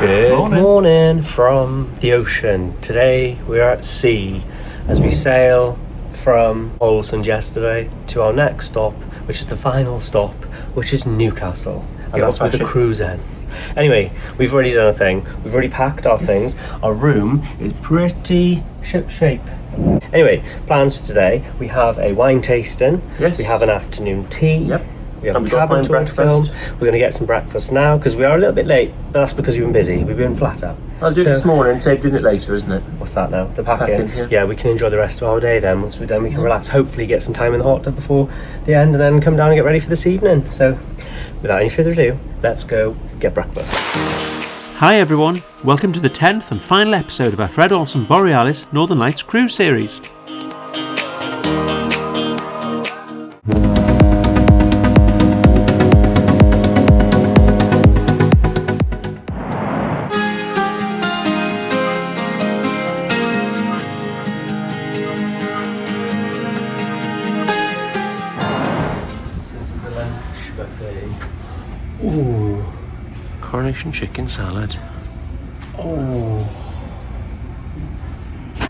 Good morning from the ocean. Today we are at sea as we sail from Alesund yesterday to our next stop, which is the final stop, which is Newcastle. And that's where the cruise ends. Anyway, we've already done a thing. We've already packed our things. Our room is pretty ship-shape. Anyway, plans for today. We have a wine tasting. Yes. We have an afternoon tea. Yep. We have a cabin tour film. We're going to get some breakfast now because we are a little bit late, but that's because we've been busy. We've been flat out. I'll do it this morning and save doing it later, isn't it? What's that now? The packing? Yeah, we can enjoy the rest of our day then. Once we're done, we can relax. Hopefully get some time in the hot tub before the end and then come down and get ready for this evening. So without any further ado, let's go get breakfast. Hi everyone, welcome to the 10th and final episode of our Olsen Borealis Northern Lights cruise series. Ooh. Coronation chicken salad. Oh.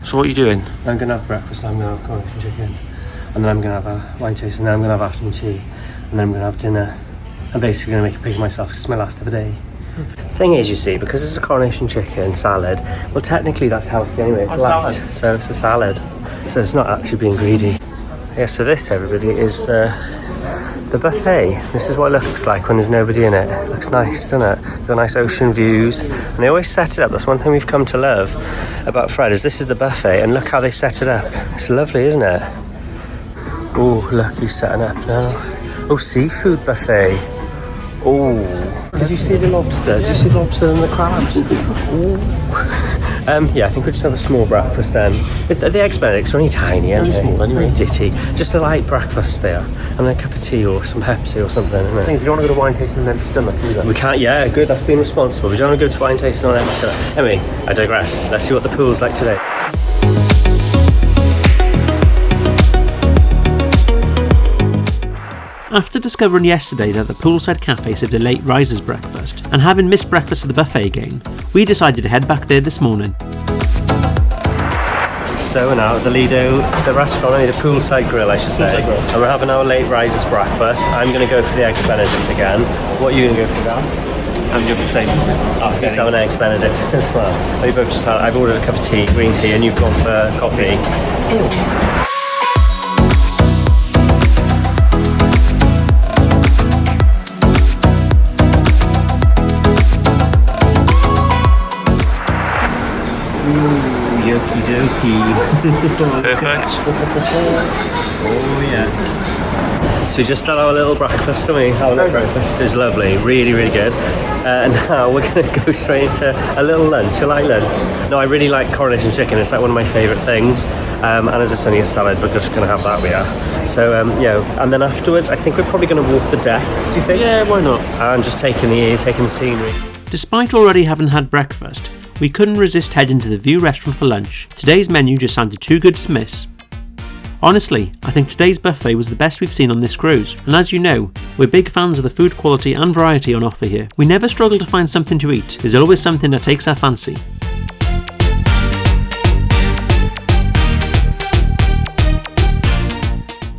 So what are you doing? I'm going to have breakfast, I'm going to have coronation chicken, and then I'm going to have a wine taste, and then I'm going to have afternoon tea, and then I'm going to have dinner. I'm basically going to make a pig of myself. It's my last of the day. Thing is, you see, because it's a coronation chicken salad, well technically that's healthy anyway, it's light, so it's a salad. So it's not actually being greedy. Yeah, so this, everybody, is the buffet. This is what it looks like when there's nobody in it. It looks nice, doesn't it? Got nice ocean views, and they always set it up. That's one thing we've come to love about Fred, is this is the buffet, and look how they set it up. It's lovely, isn't it? Oh, look, he's setting up now. Oh, seafood buffet. Oh, did you see the lobster? Did you see the lobster and the crabs? Yeah, I think we'll just have a small breakfast then. The eggs Benedicts are only tiny, aren't they? Small anyway. Very ditty. Just a light breakfast there, and then a cup of tea or some Pepsi or something, isn't it? If you don't want to go to wine tasting and then be stomach, can you do that? We can't, yeah, good, that's being responsible. We don't want to go to wine tasting on episode. Anyway, I digress. Let's see what the pool's like today. After discovering yesterday that the Poolside Café served a late risers breakfast, and having missed breakfast at the buffet again, we decided to head back there this morning. So we're now at the Lido, the restaurant, the Poolside Grill I should say, and we're having our late risers breakfast. I'm going to go for the eggs Benedict again. What are you going to go for, Dan? I'm going for the same. I'll be having eggs Benedict as well. We both just had, I've ordered a cup of tea, green tea, and you've gone for coffee. Ew. Okie dokie. Perfect. Oh yes. So we just had our little breakfast, didn't we? Our little breakfast is lovely, really, really good. And now we're going to go straight into a little lunch. You like lunch? No, I really like coronation chicken. It's like one of my favourite things. And as it's only a salad, we're just going to have that, we are. So, and then afterwards, I think we're probably going to walk the decks, do you think? Yeah, why not? And just taking the scenery. Despite already having had breakfast, we couldn't resist heading to the View restaurant for lunch. Today's menu just sounded too good to miss. Honestly, I think today's buffet was the best we've seen on this cruise, and as you know, we're big fans of the food quality and variety on offer here. We never struggle to find something to eat. There's always something that takes our fancy.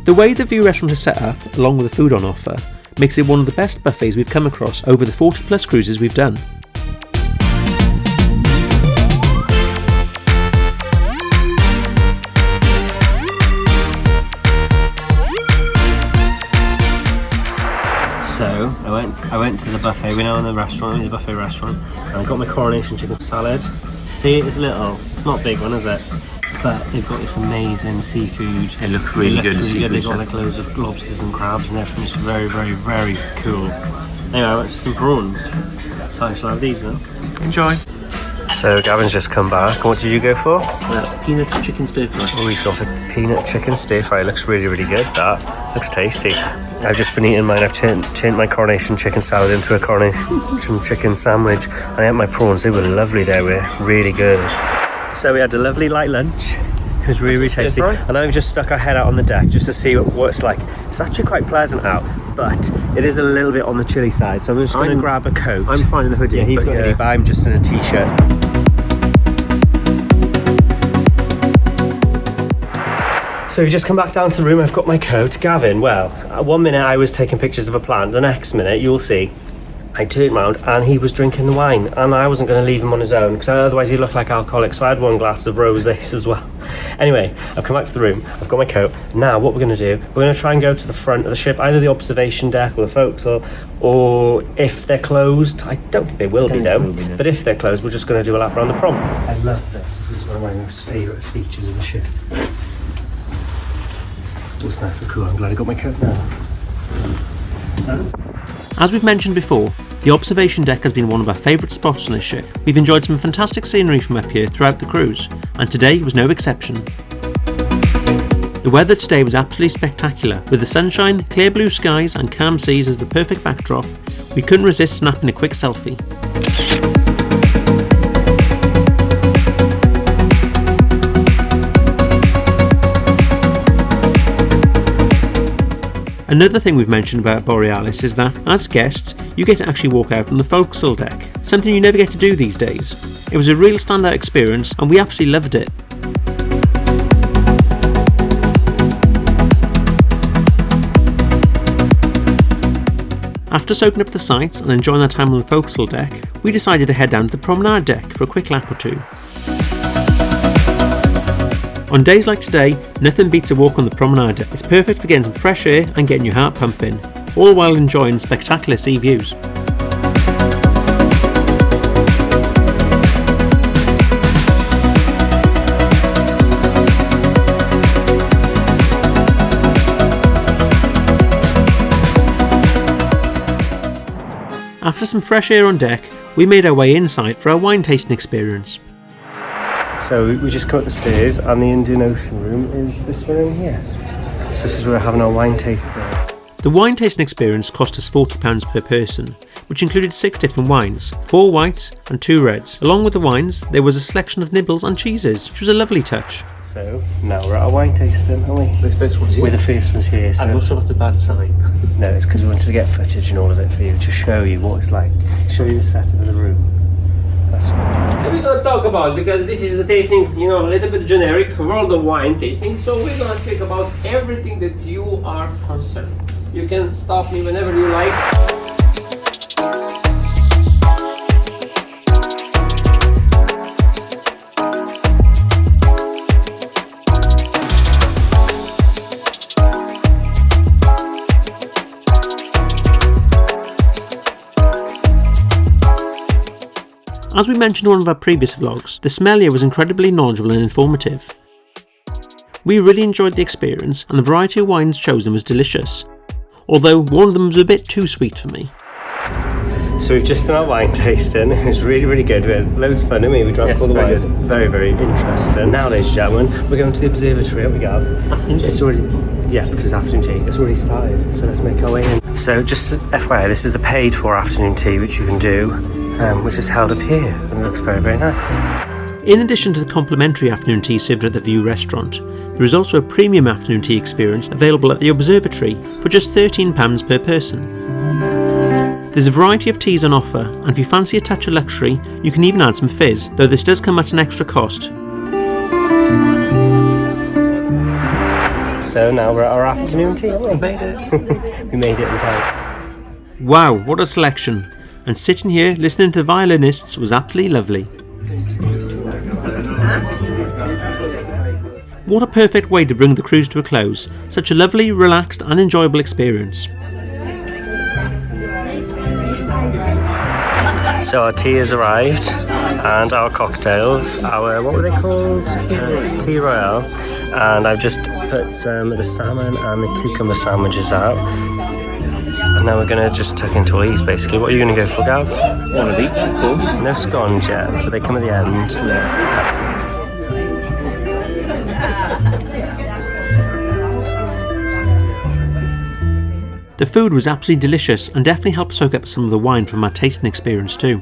The way the View restaurant is set up, along with the food on offer, makes it one of the best buffets we've come across over the 40 plus cruises we've done. So I went to the buffet. We're now in the restaurant, the buffet restaurant, and I got my coronation chicken salad. See, it's little. It's not a big one, is it? But they've got this amazing seafood. It looks really good. They've got like loads of lobsters and crabs and everything. It's very, very, very cool. Anyway, I went for some prawns. So I shall have these now. Enjoy. So Gavin's just come back. What did you go for? Peanut chicken stir fry. Oh, he's got a peanut chicken stir fry. It looks really, really good. That looks tasty. I've just been eating mine. I've turned my coronation chicken salad into a coronation chicken sandwich, and I had my prawns. They were lovely. They were really good. So we had a lovely light lunch. It was really, really tasty. And then we've just stuck our head out on the deck just to see what it's like. It's actually quite pleasant out, but it is a little bit on the chilly side. So I'm just going to grab a coat. I'm fine in the hoodie. Yeah, he's got a hoodie, but I'm just in a t-shirt. So we've just come back down to the room. I've got my coat. Gavin, well, at 1 minute I was taking pictures of a plant. The next minute, you'll see, I turned round and he was drinking the wine, and I wasn't going to leave him on his own because otherwise he'd look like alcoholic, so I had 1 glass of rosés as well. Anyway, I've come back to the room, I've got my coat. Now what we're going to do, we're going to try and go to the front of the ship, either the observation deck or the forecastle, or if they're closed, I don't think they will be though, but if they're closed we're just going to do a lap around the prom. I love this is one of my most favourite features of the ship. It's nice and cool. I'm glad I got my coat now. So, as we've mentioned before, the observation deck has been one of our favourite spots on this ship. We've enjoyed some fantastic scenery from up here throughout the cruise, and today was no exception. The weather today was absolutely spectacular, with the sunshine, clear blue skies and calm seas as the perfect backdrop. We couldn't resist snapping a quick selfie. Another thing we've mentioned about Borealis is that, as guests, you get to actually walk out on the Forecastle deck, something you never get to do these days. It was a real standout experience and we absolutely loved it. After soaking up the sights and enjoying our time on the Forecastle deck, we decided to head down to the promenade deck for a quick lap or two. On days like today, nothing beats a walk on the promenade deck. It's perfect for getting some fresh air and getting your heart pumping, all while enjoying spectacular sea views. After some fresh air on deck, we made our way inside for our wine tasting experience. So we just come up the stairs and the Indian Ocean room is this room here. So this is where we're having our wine tasting. The wine tasting experience cost us £40 per person, which included 6 different wines, 4 whites and 2 reds. Along with the wines, there was a selection of nibbles and cheeses, which was a lovely touch. So now we're at our wine tasting, aren't we? The first one's here. We're the first ones here. So. I'm not sure that's a bad sign. No, it's because we wanted to get footage and all of it for you, to show you what it's like, show you the setup of the room. That's what we're gonna talk about, because this is the tasting, you know, a little bit generic world of wine tasting, so we're gonna speak about everything that you are concerned. You can stop me whenever you like. As we mentioned in one of our previous vlogs, the sommelier was incredibly knowledgeable and informative. We really enjoyed the experience and the variety of wines chosen was delicious, although one of them was a bit too sweet for me. So we've just done our wine tasting. It was really, really good. We had loads of fun, didn't we? We drank all the wines. Very, very interesting. Now, ladies and gentlemen, we're going to the observatory, aren't we, Gav? Afternoon tea. It's already, yeah, because it's afternoon tea. It's already started, so let's make our way in. So just FYI, this is the paid for afternoon tea, which you can do, which is held up here, and it looks very, very nice. In addition to the complimentary afternoon tea served at the View restaurant, there is also a premium afternoon tea experience available at the observatory for just £13 per person. There's a variety of teas on offer, and if you fancy a touch of luxury, you can even add some fizz, though this does come at an extra cost. So now we're at our afternoon tea, haven't we? We made it. We made it without. Wow, what a selection! And sitting here listening to the violinists was absolutely lovely. What a perfect way to bring the cruise to a close. Such a lovely, relaxed and enjoyable experience. So our tea has arrived, and our cocktails, our, what were they called? Tea Royale. And I've just put the salmon and the cucumber sandwiches out. And now we're going to just tuck into all these basically. What are you going to go for, Gav? One of each, of course. No scones yet, so they come at the end. Yeah. The food was absolutely delicious and definitely helped soak up some of the wine from our tasting experience too.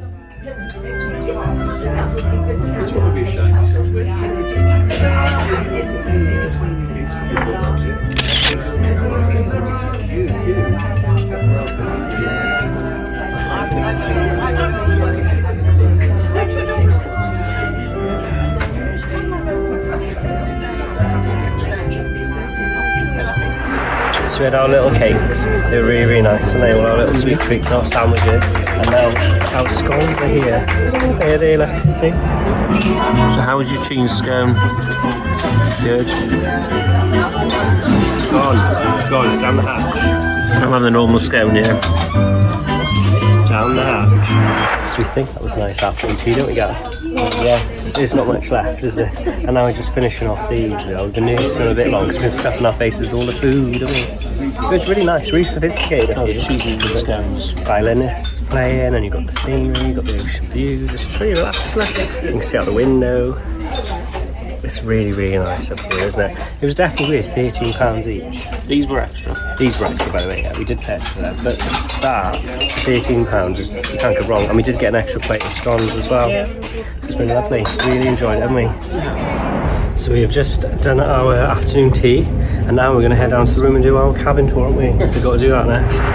So we had our little cakes, they were really, really nice, and they all our little sweet treats, our sandwiches, and now our scones are here. There they look, see? So how was your cheese scone? Good. It's gone, it's down the hatch. I'm having the normal scone, yeah. Down the hatch. So we think that was a nice afternoon tea, don't we, Gary? Yeah, there's not much left, is there? And now we're just finishing off these. The news are a bit long, because we've been stuffing our faces with all the food, haven't we? It was really nice, really sophisticated. Oh, the cheesy scones. Violinists playing, and you've got the scenery, you've got the ocean views. It's really relaxed, look. You can see out the window. It's really, really nice up here, isn't it? It was definitely worth £13 each. These were extra. These were extra, by the way, yeah, we did pay for that. But that, £13, is, you can't go wrong. And we did get an extra plate of scones as well. Yeah. It's been lovely. Really enjoyed it, haven't we? So we have just done our afternoon tea, and now we're going to head down to the room and do our cabin tour, aren't we? Yes. We've got to do that next.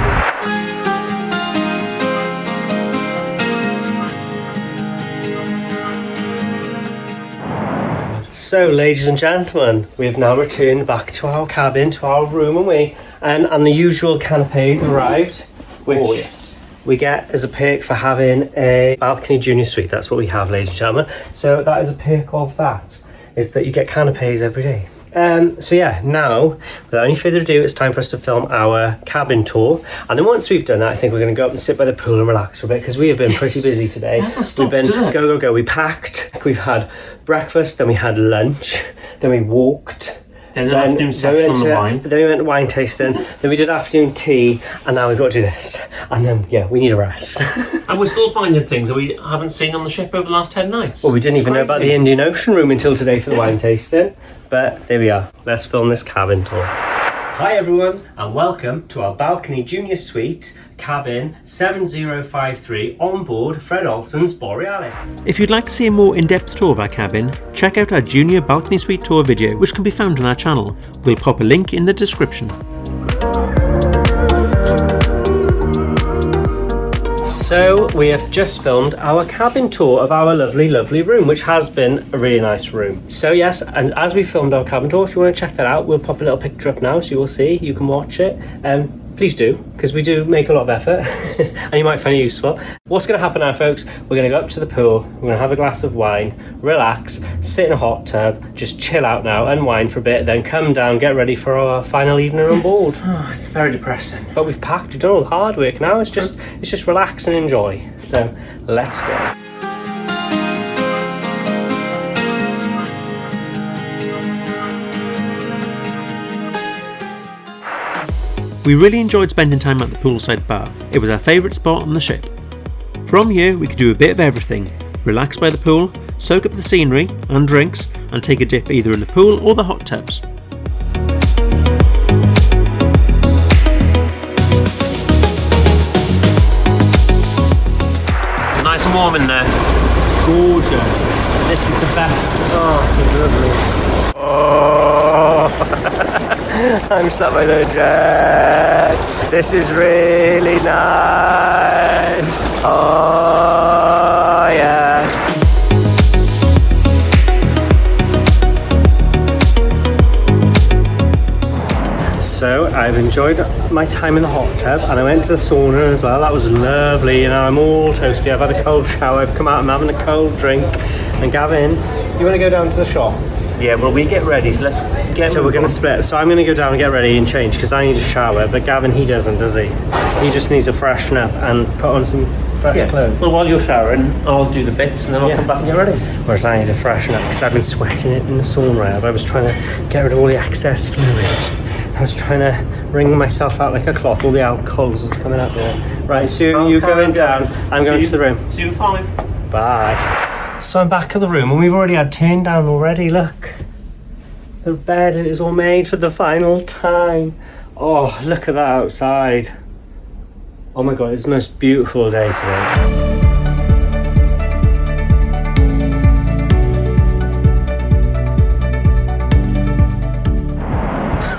So, ladies and gentlemen, we have now returned back to our cabin, to our room, haven't we? And the usual canapes arrived, which we get as a perk for having a balcony junior suite. That's what we have, ladies and gentlemen. So that is a perk of that, is that you get canapes every day. So yeah, now, without any further ado, it's time for us to film our cabin tour. And then once we've done that, I think we're going to go up and sit by the pool and relax for a bit, because we have been pretty busy today. We've been go. We packed, we've had breakfast, then we had lunch, then we walked. Then an afternoon session on the wine. Then we went wine tasting, then we did afternoon tea, and now we've got to do this. And then, yeah, we need a rest. And we're still finding things that we haven't seen on the ship over the last 10 nights. Well, we didn't even know about the Indian Ocean room until today for the wine tasting. But there we are. Let's film this cabin tour. Hi everyone, and welcome to our balcony junior suite, cabin 7053, on board Fred Olsen's Borealis. If you'd like to see a more in-depth tour of our cabin, check out our junior balcony suite tour video, which can be found on our channel. We'll pop a link in the description. So we have just filmed our cabin tour of our lovely, lovely room, which has been a really nice room. So yes, and as we filmed our cabin tour, if you want to check that out, we'll pop a little picture up now so you will see, you can watch it. Please do, because we do make a lot of effort and you might find it useful. What's going to happen now, folks, we're going to go up to the pool, we're going to have a glass of wine, relax, sit in a hot tub, just chill out now, unwind for a bit, then come down, get ready for our final evening on board. Oh, it's very depressing. But we've packed, we've done all the hard work now, it's just relax and enjoy. So let's go. We really enjoyed spending time at the poolside bar. It was our favourite spot on the ship. From here we could do a bit of everything. Relax by the pool, soak up the scenery and drinks, and take a dip either in the pool or the hot tubs. Nice and warm in there. It's gorgeous. This is the best. Oh, this is lovely. Oh, I'm sat by the jet. This is really nice. Oh, yes. So I've enjoyed my time in the hot tub, and I went to the sauna as well. That was lovely. You know, I'm all toasty. I've had a cold shower. I've come out. I'm having a cold drink. And Gavin, you want to go down to the shop? Yeah, well, we get ready, so let's get. So we're going to split. So I'm going to go down and get ready and change because I need a shower. But Gavin, he doesn't, does he? He just needs to freshen up and put on some fresh clothes. Well, while you're showering, I'll do the bits and then I'll come back and get ready. Whereas I need to freshen up because I've been sweating it in the sauna. I was trying to get rid of all the excess fluid. I was trying to wring myself out like a cloth. All the alcohols was coming out there. Right, so you're going down. I'm going to the room. See you in 5. Bye. So I'm back at the room and we've already had turn down already, look. The bed is all made for the final time. Oh, look at that outside. Oh my God, it's the most beautiful day today.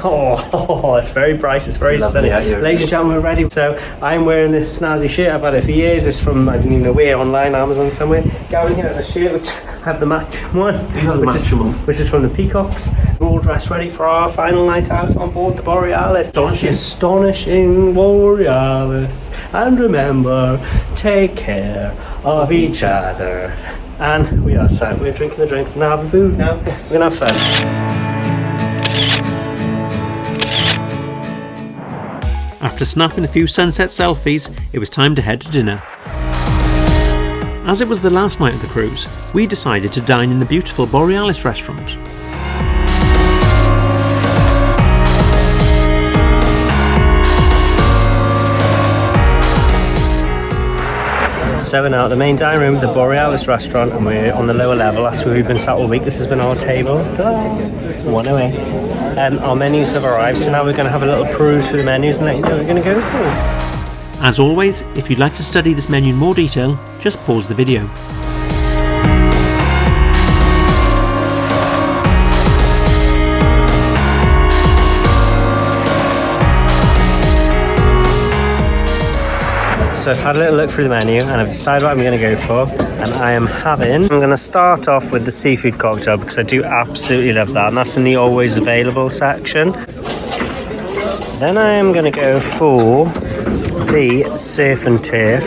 Oh, it's very bright, it's very sunny. out here. Ladies and gentlemen, we're ready. So I'm wearing this snazzy shirt, I've had it for years. It's from, I don't even know where, online, Amazon somewhere. Gavin here has a shirt which I have the matching one. Which is from the Peacocks. We're all dressed ready for our final night out on board the Borealis. Astonishing Borealis. And remember, take care of each other. And we are outside, we're drinking the drinks and having food now. Yes. We're gonna have fun. After snapping a few sunset selfies, it was time to head to dinner. As it was the last night of the cruise, we decided to dine in the beautiful Borealis restaurant. So we're now at the main dining room of the Borealis restaurant and we're on the lower level. That's where we've been sat all week. This has been our table. Ta-da! 108. Our menus have arrived, so now we're going to have a little peruse through the menus and let you know what we're going to go for. As always, if you'd like to study this menu in more detail, just pause the video. So I've had a little look through the menu and I've decided what I'm going to go for, and I'm going to start off with the seafood cocktail because I do absolutely love that, and that's in the always available section. Then I am going to go for the surf and turf,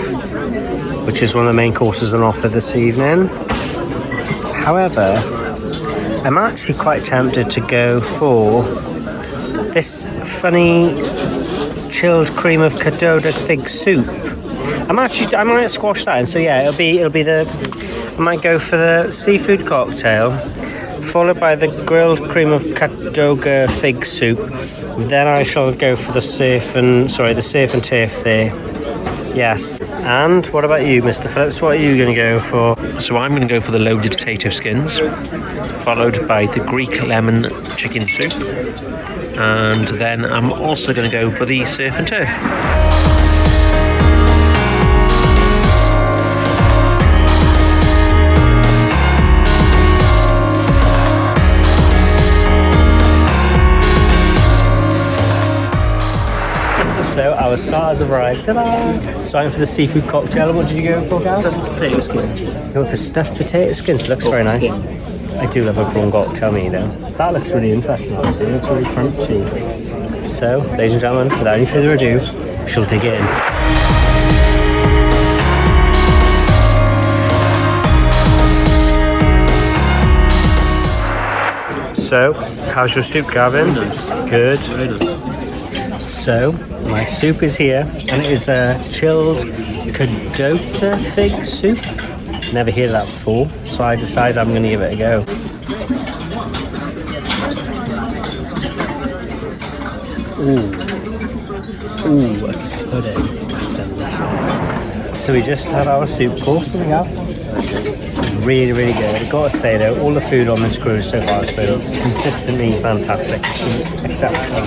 which is one of the main courses on offer this evening. However, I'm actually quite tempted to go for this funny chilled cream of Cadoda fig soup. I might squash that in. So yeah, it'll be I might go for the seafood cocktail, followed by the grilled cream of Cadoga fig soup. Then I shall go for the surf and turf there. Yes. And what about you, Mr. Phillips? What are you going to go for? So I'm going to go for the loaded potato skins, followed by the Greek lemon chicken soup, and then I'm also going to go for the surf and turf. So our stars have arrived. Ta-da! So I went for the seafood cocktail. What did you go for, Gav? Stuffed potato skins. You went for stuffed potato skins. Looks very nice. I do love a prawn cocktail, me though. That looks really interesting actually. It looks really crunchy. So, ladies and gentlemen, without any further ado, we shall dig in. So, how's your soup, Gavin? Good. So, my soup is here, and it is a chilled Cadoda fig soup. Never heard of that before, so I decided I'm going to give it a go. Ooh, that's like pudding. That's delicious. So we just had our soup course, there we go. It's really, really good. I've got to say though, all the food on this cruise so far has been consistently fantastic. It's been exceptional.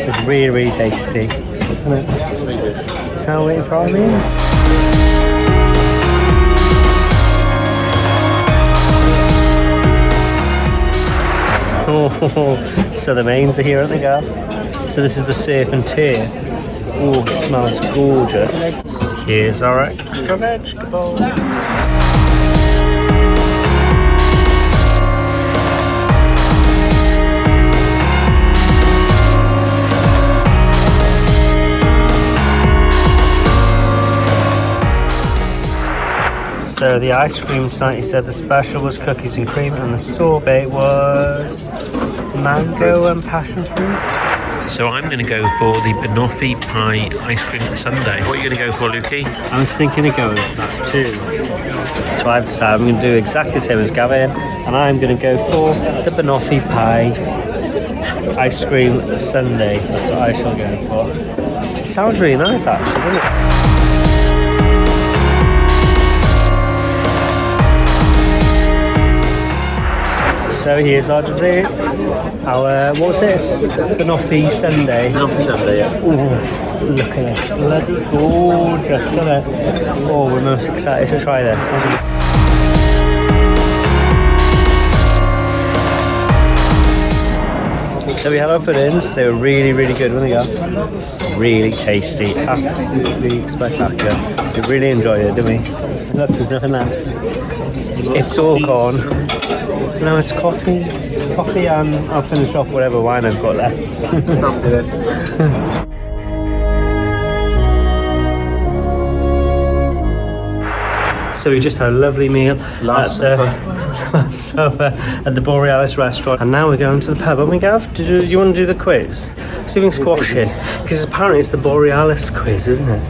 It's really, really tasty. So waiting for our meal. Oh, so the mains are here at the gap. So this is the surf and turf. Oh, it smells gorgeous. Here's our extra vegetables. So the ice cream tonight, he said the special was cookies and cream, and the sorbet was mango and passion fruit. So I'm going to go for the banoffee pie ice cream sundae. What are you going to go for, Lukey? I was thinking of going for that too. So I've decided I'm going to do exactly the same as Gavin, and I'm going to go for the banoffee pie ice cream sundae. That's what I shall go for. It sounds really nice actually, doesn't it? So here's our desserts. Our, what's this? Banoffee sundae. Banoffee sundae, yeah. Ooh, look at it. Bloody gorgeous, isn't it? Oh, we're most excited to try this. So we had our puddings. They were really, really good when they got really tasty, absolutely spectacular. We really enjoyed it, didn't we? Look, there's nothing left. It's all gone. So now it's coffee, and I'll finish off whatever wine I've got left. Sounds good. So we just had a lovely meal last supper at the Borealis restaurant, and now we're going to the pub. And we Gav, do you want to do the quiz? See if we can squash it, because apparently it's the Borealis quiz, isn't it?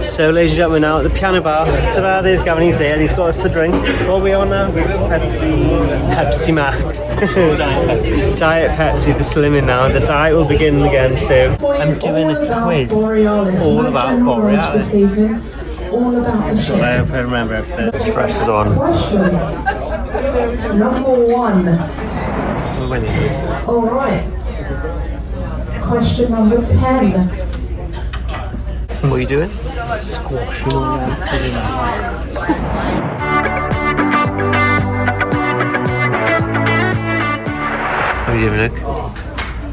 So, ladies and gentlemen, now at the piano bar. Ta-da, there's Gavin, he's there, and he's got us the drinks. What are we on now? Pepsi Max. Diet Pepsi, the slimming now. The diet will begin again soon. I'm doing a quiz all about Borealis. All about the ship. I hope I remember everything. Stress is on. Number 1. We're winning. All right. Question number 10. What are you doing? Squashing all the answers in. How are you doing, Nick?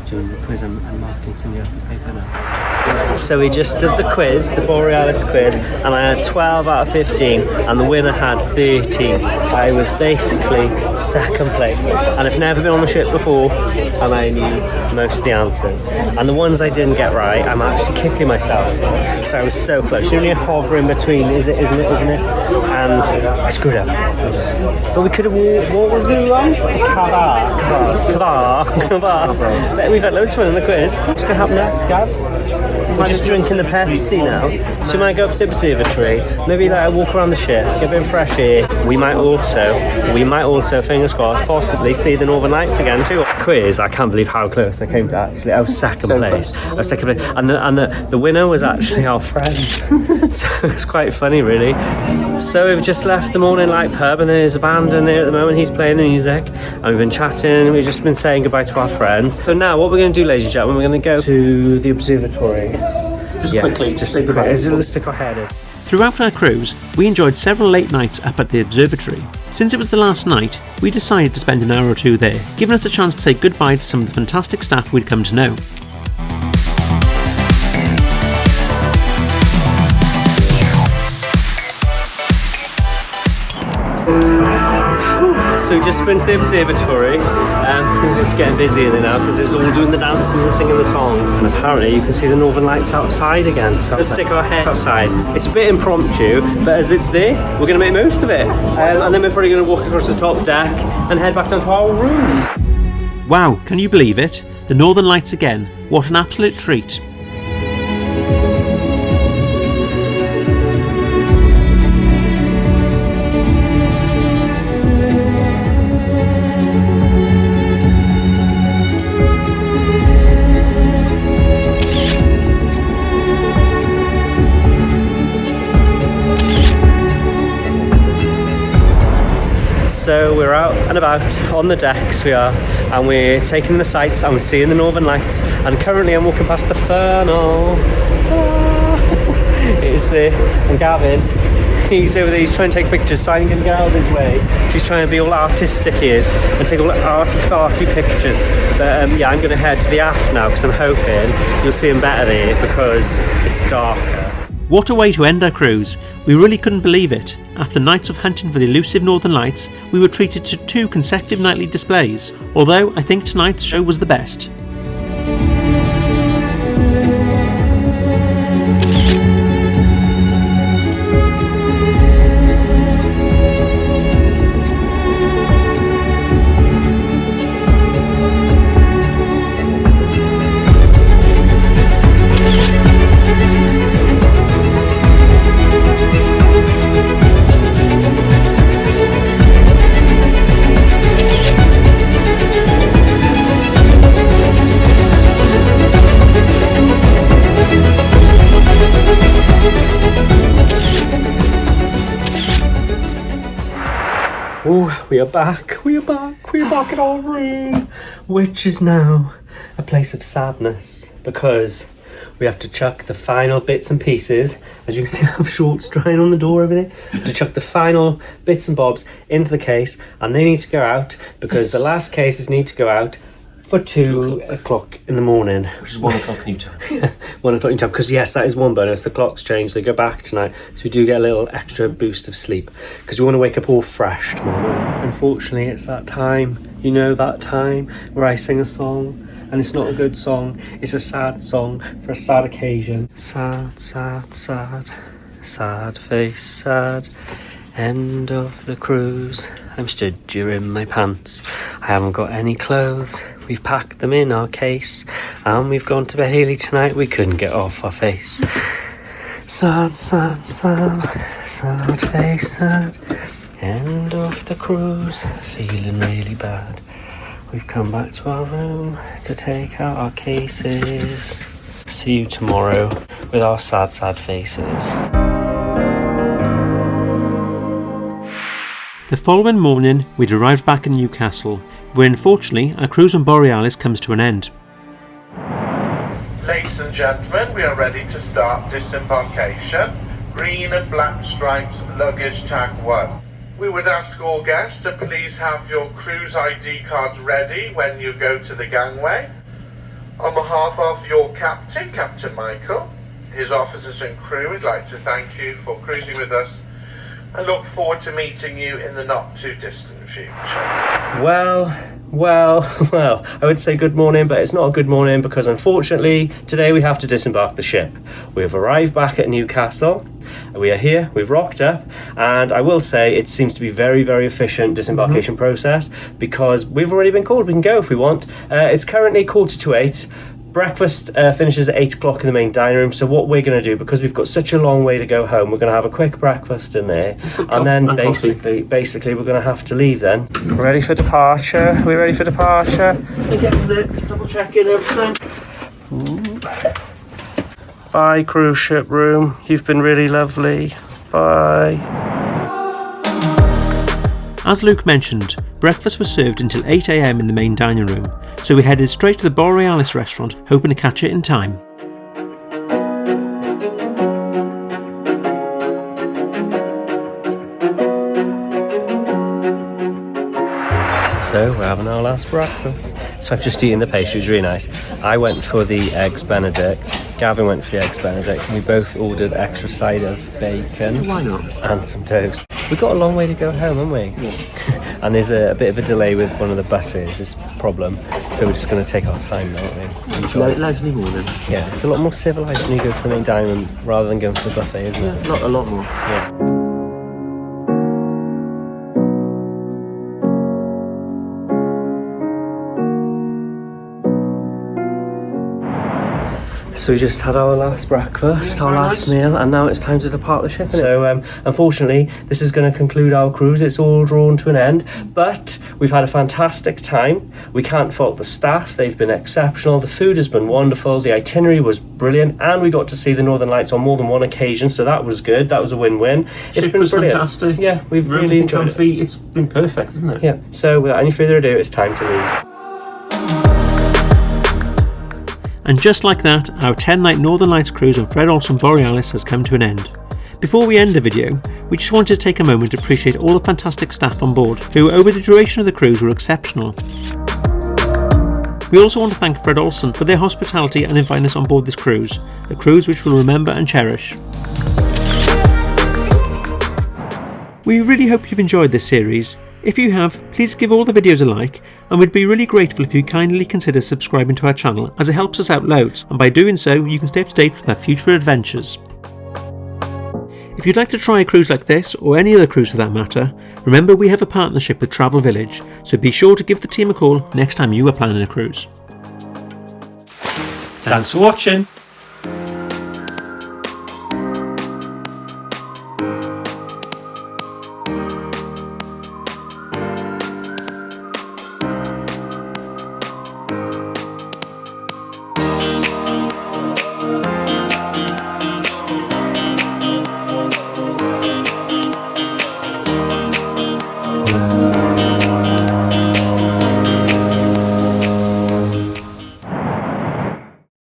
Doing the quiz and marking somebody else's paper now. So we just did the quiz, the Borealis quiz, and I had 12 out of 15, and the winner had 13. I was basically second place, and I've never been on the ship before, and I knew most of the answers. And the ones I didn't get right, I'm actually kicking myself, because I was so close. You're only hovering between, isn't it? And I screwed up. But we could have, what was we wrong? Kavar. But we've had loads of fun in the quiz. What's going to happen next, Gav? We're just drinking the Pepsi now. So we might go up to the observatory, maybe like walk around the ship, get a bit of fresh air. We might also, fingers crossed, possibly see the Northern Lights again too. Quiz, I can't believe how close I came to actually. I was second place. And the winner was actually our friend. So it's quite funny really. So we've just left the Morning Light pub, and there's a band in there at the moment. He's playing the music, and we've been chatting, we've just been saying goodbye to our friends. So now what we're going to do, ladies and gentlemen, we're going to go to the observatory. Quickly, just let's stick our head in. Throughout our cruise, we enjoyed several late nights up at the observatory. Since it was the last night, we decided to spend an hour or two there, giving us a chance to say goodbye to some of the fantastic staff we'd come to know. So we just been to the observatory. It's getting busy in there now because it's all doing the dancing and singing the songs. And apparently you can see the Northern Lights outside again. So let's stick our head outside. It's a bit impromptu, but as it's there, we're going to make most of it. And then we're probably going to walk across the top deck and head back down to our rooms. Wow, can you believe it? The Northern Lights again. What an absolute treat. So we're out and about on the decks, we are, and we're taking the sights and we're seeing the Northern Lights, and currently I'm walking past the Funnel. It's there, and Gavin, he's over there, he's trying to take pictures so I can get out of his way. He's trying to be all artistic he is, and take all arty-farty pictures. But yeah, I'm going to head to the aft now because I'm hoping you'll see him better there because it's darker. What a way to end our cruise. We really couldn't believe it. After nights of hunting for the elusive Northern Lights, we were treated to 2 consecutive nightly displays, although I think tonight's show was the best. Oh, we are back at our room, which is now a place of sadness because we have to chuck the final bits and pieces. As you can see, I have shorts drying on the door over there. To chuck the final bits and bobs into the case, and they need to go out because the last cases need to go out for 2 o'clock in the morning. Which is 1 o'clock new time. 1 o'clock in time, because yes, that is one bonus. The clocks change, they go back tonight, so we do get a little extra boost of sleep because we want to wake up all fresh tomorrow. Unfortunately, it's that time, you know, that time where I sing a song and it's not a good song, it's a sad song for a sad occasion. Sad, sad, sad, sad face, sad. End of the cruise. I'm stood here in my pants. I haven't got any clothes. We've packed them in our case and we've gone to bed early tonight. We couldn't get off our face. Sad, sad, sad, sad face, sad. End of the cruise. Feeling really bad. We've come back to our room to take out our cases. See you tomorrow with our sad, sad faces. The following morning, we'd arrived back in Newcastle, where unfortunately our cruise on Borealis comes to an end. Ladies and gentlemen, we are ready to start disembarkation. Green and black stripes, luggage tag 1. We would ask all guests to please have your cruise ID cards ready when you go to the gangway. On behalf of your captain, Captain Michael, his officers and crew, we'd like to thank you for cruising with us and look forward to meeting you in the not too distant future. Well, I would say good morning, but it's not a good morning because unfortunately today we have to disembark the ship. We've arrived back at Newcastle. We are here, we've rocked up, and I will say it seems to be very, very efficient disembarkation process because we've already been called. We can go if we want. It's currently 7:45. Breakfast finishes at 8 o'clock in the main dining room, so what we're going to do, because we've got such a long way to go home, we're going to have a quick breakfast in there, and then basically we're going to have to leave then. Ready for departure? Are we ready for departure? Double checking everything. Bye, cruise ship room. You've been really lovely. Bye. As Luke mentioned, breakfast was served until 8 AM in the main dining room, so we headed straight to the Borealis restaurant, hoping to catch it in time. So we're having our last breakfast. So I've just eaten the pastry, it's really nice. I went for the eggs Benedict, Gavin went for the eggs Benedict, and we both ordered extra side of bacon. Why not? And some toast. We've got a long way to go home, haven't we? Yeah. And there's a bit of a delay with one of the buses, this problem. So we're just going to take our time now, aren't we? Leisurely morning. Yeah, it's a lot more civilised when you go to the main dining room rather than going to the buffet, isn't it? A lot more. Yeah. So we just had our last breakfast, our last meal, and now it's time to depart the ship. So unfortunately, this is going to conclude our cruise. It's all drawn to an end, but we've had a fantastic time. We can't fault the staff. They've been exceptional. The food has been wonderful. The itinerary was brilliant, and we got to see the Northern Lights on more than one occasion, so that was good. That was a win-win. It's been brilliant. Fantastic. Yeah, we've really enjoyed it. It's been perfect, isn't it? Yeah, so without any further ado, it's time to leave. And just like that, our 10-night Northern Lights cruise on Olsen Borealis has come to an end. Before we end the video, we just wanted to take a moment to appreciate all the fantastic staff on board, who over the duration of the cruise were exceptional. We also want to thank Fred Olsen for their hospitality and inviting us on board this cruise, a cruise which we'll remember and cherish. We really hope you've enjoyed this series. If you have, please give all the videos a like, and we'd be really grateful if you kindly consider subscribing to our channel, as it helps us out loads, and by doing so you can stay up to date with our future adventures. If you'd like to try a cruise like this, or any other cruise for that matter, remember we have a partnership with Travel Village, so be sure to give the team a call next time you are planning a cruise. Thanks for watching.